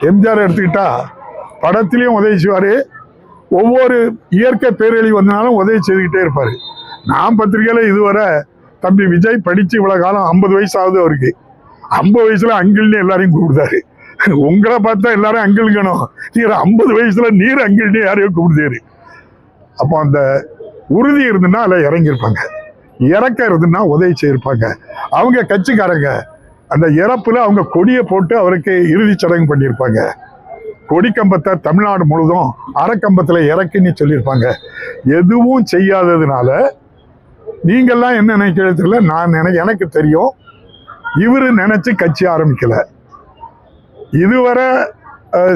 எம்ஜிஆர் எடுத்துக்கிட்டா படத்திலையும் உதவி செய்வார், ஒவ்வொரு இயற்கை பேரழிவு வந்தாலும் உதவி செய்துக்கிட்டே இருப்பார். நான் பத்திரிகையில் இதுவரை தம்பி விஜய் படித்து இவ்வளோ காலம் 50 வயசு ஆகுது அவருக்கு. 50 வயசுல அங்கிள்னு எல்லாரையும் கூப்பிடுதாரு. உங்களை பார்த்தா எல்லாரும் அங்கிள்கணும், நீர் 50 வயசுல நீர் அங்கிள்னு யாரையும் கூப்பிடுதாரு. அப்போ அந்த உறுதி இருந்துன்னா அதில் இறங்கியிருப்பாங்க, இறக்க இருந்துன்னா உதவி செய்யிருப்பாங்க. அவங்க கட்சிக்காரங்க அந்த இறப்புல அவங்க கொடியை போட்டு அவருக்கு இறுதி சடங்கு பண்ணியிருப்பாங்க. கொடிக்கம்பத்தை தமிழ்நாடு முழுதும் அரைக்கம்பத்தில் இறக்குன்னு சொல்லியிருப்பாங்க. எதுவும் செய்யாததுனால நீங்கள்லாம் என்ன நினைக்கிறது தெரியல, நான் எனக்கு தெரியும் இவரு நினைச்சு கட்சி ஆரம்பிக்கல. இதுவரை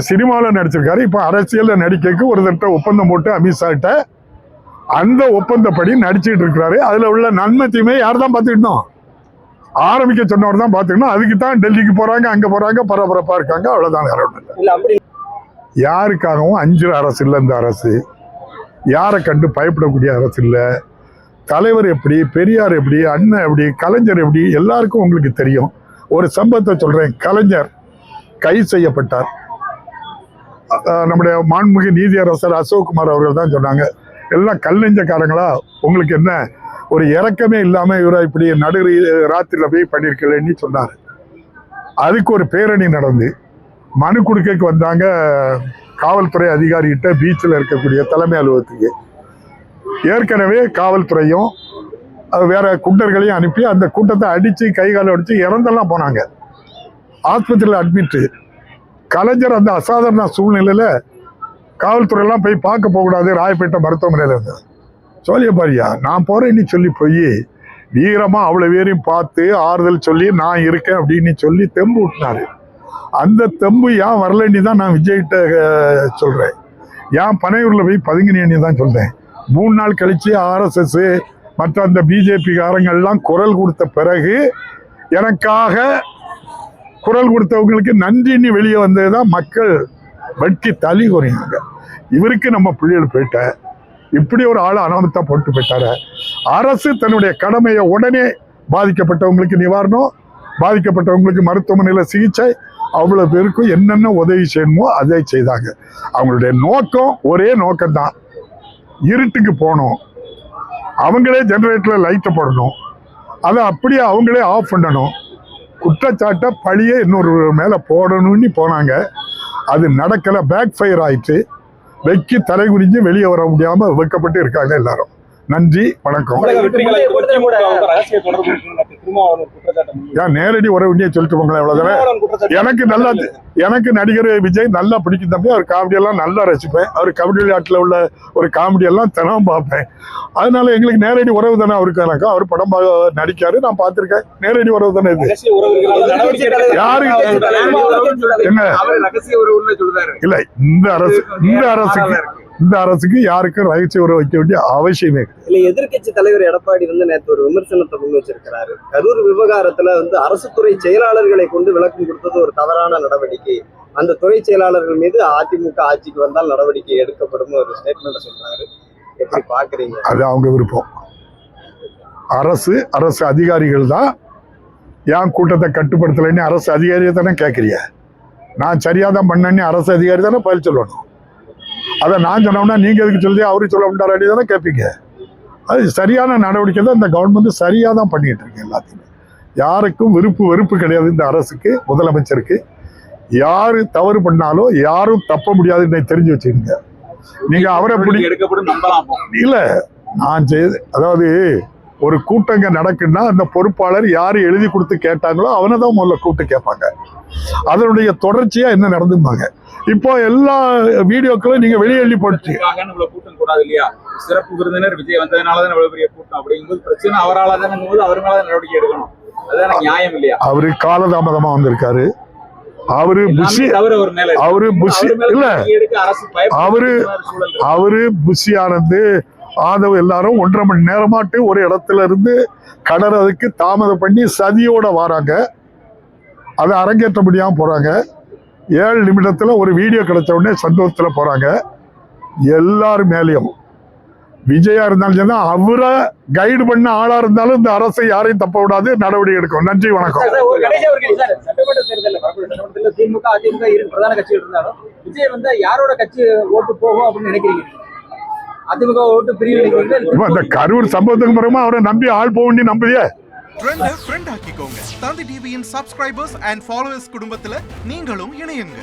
சினிமாவில் நடிச்சிருக்காரு, இப்போ அரசியலில் நடிக்க ஒரு தட்ட ஒப்பந்தம் போட்டு அமித்ஷாட்ட அந்த ஒப்பந்தப்படி நடிச்சுட்டு இருக்கிறாரு. அதில் உள்ள நன்மை தீமை யார் தான் பார்த்துக்கிட்டோம்? ஆரம்பிக்க சொன்னவர் தான் பார்த்துக்கணும். அதுக்கு தான் டெல்லிக்கு போறாங்க, அங்கே போறாங்க, பரபரப்பாக இருக்காங்க, அவ்வளோதான். யாருக்காகவும் அஞ்சுற அரசு இல்லை இந்த அரசு. யாரை கண்டு பயப்படக்கூடிய அரசு இல்லை. தலைவர் எப்படி, பெரியார் எப்படி, அண்ணன் எப்படி, கலைஞர் எப்படி, எல்லாருக்கும் உங்களுக்கு தெரியும். ஒரு சம்பவத்தை சொல்றேன். கலைஞர் கைது செய்யப்பட்டார். நம்முடைய மாண்புமிகு நீதியரசர் அசோக்குமார் அவர்கள் தான் சொன்னாங்க, எல்லாம் கல்லெஞ்சக்காரங்களா, உங்களுக்கு என்ன ஒரு இறக்கமே இல்லாம இவரை இப்படி நடு ராத்திரில போய் பண்ணிருக்கலன்னு சொன்னார். அதுக்கு ஒரு பேரணி நடந்து மனு கொடுக்க வந்தாங்க காவல்துறை அதிகாரிகிட்ட, பீச்சில் இருக்கக்கூடிய தலைமை அலுவலகத்துக்கு. ஏற்கனவே காவல்துறையும் வேற குண்டர்களையும் அனுப்பி அந்த கூட்டத்தை அடிச்சு கைகால அடிச்சு இறந்தெல்லாம் போனாங்க. ஆஸ்பத்திரியில் அட்மிட்டு. கலைஞர் அந்த அசாதாரண சூழ்நிலையில காவல்துறையெல்லாம் போய் பார்க்க போகக்கூடாது, ராயப்பேட்டை மருத்துவமனையில் இருந்தது. சொல்லிய பாரியா, நான் போறேன்னு சொல்லி போய் வீரமா அவ்வளவு பேரையும் பார்த்து ஆறுதல் சொல்லி நான் இருக்கேன் அப்படின்னு சொல்லி தெம்பு விட்டினாரு. அந்த தெம்பு ஏன் வரலன்னு தான் நான் விஜய்கிட்ட சொல்றேன். ஏன் பனையூர்ல போய் பதுங்கினேன்னு தான் சொல்றேன். 3 நாள் கழிச்சு RSS மற்ற அந்த பிஜேபி காரங்கள்லாம் குரல் கொடுத்த பிறகு எனக்காக குரல் கொடுத்தவங்களுக்கு நன்றின்னு வெளியே வந்ததுதான் மக்கள் வெட்கி தள்ளி குறையாங்க. இவருக்கு நம்ம பிள்ளைகள் போயிட்ட இப்படி ஒரு ஆள் அனாமத்தா போட்டு போயிட்டார. அரசு தன்னுடைய கடமையை உடனே பாதிக்கப்பட்டவங்களுக்கு நிவாரணம், பாதிக்கப்பட்டவங்களுக்கு மருத்துவமனையில் சிகிச்சை, அவ்வளவு பேருக்கும் என்னென்ன உதவி செய்யணுமோ அதை செய்தாங்க. அவங்களுடைய நோக்கம் ஒரே நோக்கம்தான், இருட்டுக்கு போகணும், அவங்களே ஜெனரேட்டர்ல லைட்டை போடணும், அதை அப்படியே அவங்களே ஆஃப் பண்ணணும், குற்றச்சாட்டை பழியே இன்னொரு மேலே போடணும்னு போனாங்க. அது நடக்கலை, பேக் ஃபயர் ஆயிடுச்சு. வெக்கி தலை குறிஞ்சு வெளியே வர முடியாமல் வைக்கப்பட்டு இருக்காங்க எல்லாரும். நன்றி, வணக்கம். ஏன் நேரடி உறவுன்னே சொல்லிட்டு போங்களேன், எவ்வளவுதானே. எனக்கு நடிகர் விஜய் நல்லா பிடிக்கும் தம்பி. அவர் காமெடியெல்லாம் நல்லா ரசிப்பேன். அவர் கபடி விளையாட்டில் உள்ள ஒரு காமெடியெல்லாம் தினம் பார்ப்பேன். அதனால எங்களுக்கு நேரடி உறவு தானே அவருக்கு. அவர் படம் நடிக்காரு, நான் பார்த்துருக்கேன். நேரடி உறவு தானே இது. யாரு என்ன இல்ல, இந்த அரசுக்கு யாருக்கும் ரகசிய உறவு வைக்க வேண்டிய அவசியமே இல்லை. எதிர்கட்சி தலைவர் எடப்பாடி நேற்று ஒரு விமர்சனத்தை முன் வச்சிருக்கிறாரு. கரூர் விவகாரத்துல அரசு துறை செயலாளர்களை கொண்டு விளக்கம் கொடுத்தது ஒரு தவறான நடவடிக்கை, அந்த துறை செயலாளர்கள் மீது அதிமுக ஆட்சிக்கு வந்தால் நடவடிக்கை எடுக்கப்படும் ஒரு ஸ்டேட்மெண்ட் சொல்றாரு. எப்படி பாக்குறீங்க? அது அவங்க விருப்பம். அரசு அதிகாரிகள் தான் ஏன் கூட்டத்தை கட்டுப்படுத்தலைன்னு அரசு அதிகாரியை தானே கேட்குறீங்க. நான் சரியாதான் பண்ணேன்னு அரசு அதிகாரி தானே பதில் சொல்லணும். அதை நான் சொன்னோம்னா நீங்க எதுக்கு சொல்லி அவரு சொல்ல முடியாத தானே கேட்பீங்க. அது சரியான நடவடிக்கை தான். இந்த கவர்மெண்ட் சரியா தான் பண்ணிட்டு இருக்கு எல்லாத்தையுமே. யாருக்கும் வெறுப்பு கிடையாது இந்த அரசுக்கு, முதலமைச்சருக்கு. யாரு தவறு பண்ணாலும் யாரும் தப்ப முடியாதுன்னு தெரிஞ்சு வச்சுக்கோங்க. நீங்க அவரை இல்ல, நான் அதாவது ஒரு கூட்டங்க நடக்குன்னா அந்த பொறுப்பாளர் யாரு எழுதி கொடுத்து கேட்டாங்களோ அவனை தான் முதல்ல கூப்பிட்டு கேட்பாங்க. அதனுடைய தொடர்ச்சியா என்ன நடந்துப்பாங்க. இப்போ எல்லா வீடியோக்களும் நீங்க வெளியெள்ளி போட்டு கூட்டம் கூடாது இல்லையா? சிறப்பு விருந்தினர் விஜய் வந்ததுனாலதான் இவ்வளவு பெரிய கூட்டம் அப்படிங்கும்போது பிரச்சனை அவரால் தானே போது அவர் மேல நடவடிக்கை எடுக்கணும். அதுதான நியாயம் இல்லையா? அவரு காலதாமதமா வந்திருக்காரு. அவரு புஷியானது ஆதவ எல்லாரும் 1.5 மணி நேரமாட்டு ஒரு இடத்துல இருந்து கடறதுக்கு தாமதம் பண்ணி சதியோட வராங்க. அதை அரங்கேற்ற முடியாம போறாங்க. 7 நிமிடத்துல ஒரு வீடியோ கிடைச்ச உடனே சந்தோஷத்துல போறாங்க. எல்லாரும் மேலேயும் விஜயா இருந்தாலும் தான் அவரை கைடு பண்ண ஆளா இருந்தாலும் இந்த அரசை யாரையும் தப்ப விடாது, நடவடிக்கை எடுக்கும். நன்றி, வணக்கம். ஒரு கடைசியா ஒரு கேள்வி சார். சட்டமன்ற தேர்தலில் சட்டமன்றத்தில் திமுக அதிமுக இரு பிரதான கட்சிகள் இருந்தாலும் விஜய் வந்தா யாரோட கட்சி ஓட்டு போகும் அப்படின்னு நினைக்கிறீங்க? அதிமுக ஓட்டு பிரிவு இப்ப இந்த கரூர் சம்பவத்துக்கு பிறகு அவரை நம்பி ஆள் போக வேண்டி நம்புதியே. ஃப்ரெண்ட் ஆக்கிக்கோங்க. தந்தி டிவியின் சப்ஸ்கிரைபர்ஸ் அண்ட் ஃபாலோவர்ஸ் குடும்பத்துல நீங்களும் இணையுங்க.